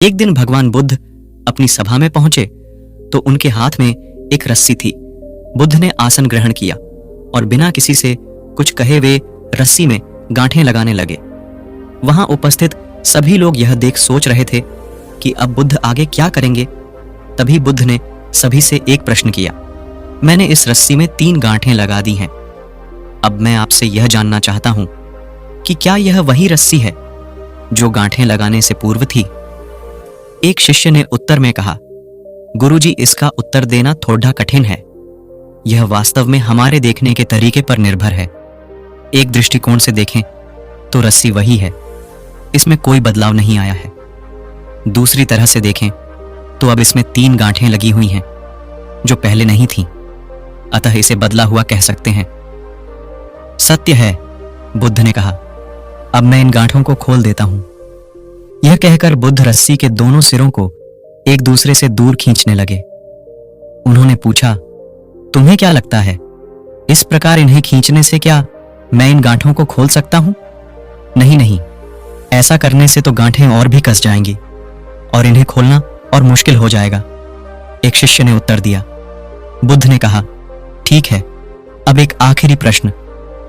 एक दिन भगवान बुद्ध अपनी सभा में पहुंचे तो उनके हाथ में एक रस्सी थी। बुद्ध ने आसन ग्रहण किया और बिना किसी से कुछ कहे वे रस्सी में गांठें लगाने लगे। वहां उपस्थित सभी लोग यह देख सोच रहे थे कि अब बुद्ध आगे क्या करेंगे। तभी बुद्ध ने सभी से एक प्रश्न किया, मैंने इस रस्सी में 3 गांठें लगा दी हैं। अब मैं आपसे यह जानना चाहता हूं कि क्या यह वही रस्सी है जो गांठें लगाने से पूर्व थी। एक शिष्य ने उत्तर में कहा, गुरुजी, इसका उत्तर देना थोड़ा कठिन है। यह वास्तव में हमारे देखने के तरीके पर निर्भर है। एक दृष्टिकोण से देखें तो रस्सी वही है, इसमें कोई बदलाव नहीं आया है। दूसरी तरह से देखें तो अब इसमें 3 गांठें लगी हुई हैं जो पहले नहीं थीं, अतः इसे बदला हुआ कह सकते हैं। सत्य है, बुद्ध ने कहा। अब मैं इन गांठों को खोल देता हूं। यह कहकर बुद्ध रस्सी के दोनों सिरों को एक दूसरे से दूर खींचने लगे। उन्होंने पूछा, तुम्हें क्या लगता है, इस प्रकार इन्हें खींचने से क्या मैं इन गांठों को खोल सकता हूं? नहीं नहीं, ऐसा करने से तो गांठें और भी कस जाएंगी और इन्हें खोलना और मुश्किल हो जाएगा। एक शिष्य ने उत्तर दिया। बुद्ध ने कहा, ठीक है, अब एक आखिरी प्रश्न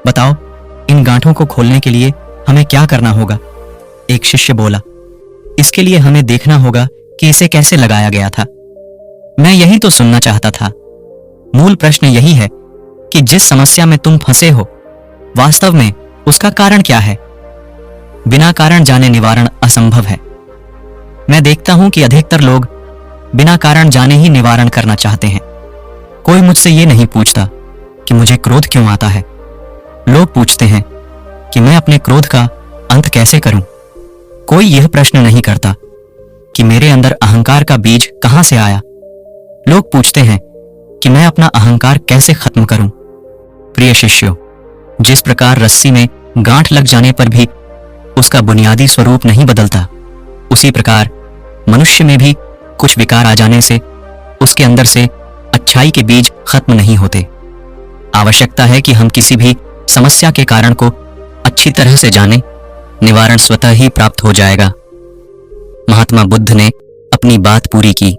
बताओ, इन गांठों को खोलने के लिए हमें क्या करना होगा? एक शिष्य बोला, इसके लिए हमें देखना होगा कि इसे कैसे लगाया गया था। मैं यही तो सुनना चाहता था। मूल प्रश्न यही है कि जिस समस्या में तुम फंसे हो, वास्तव में उसका कारण क्या है? बिना कारण जाने निवारण असंभव है। मैं देखता हूं कि अधिकतर लोग बिना कारण जाने ही निवारण करना चाहते हैं। कोई मुझसे यह नहीं पूछता कि मुझे क्रोध क्यों आता है। लोग पूछते हैं कि मैं अपने क्रोध का अंत कैसे करूं। कोई यह प्रश्न नहीं करता कि मेरे अंदर अहंकार का बीज कहां से आया। लोग पूछते हैं कि मैं अपना अहंकार कैसे खत्म करूं। प्रिय शिष्यों, जिस प्रकार रस्सी में गांठ लग जाने पर भी उसका बुनियादी स्वरूप नहीं बदलता, उसी प्रकार मनुष्य में भी कुछ विकार आ जाने से उसके अंदर से अच्छाई के बीज खत्म नहीं होते। आवश्यकता है कि हम किसी भी समस्या के कारण को अच्छी तरह से जानें, निवारण स्वतः ही प्राप्त हो जाएगा। महात्मा बुद्ध ने अपनी बात पूरी की।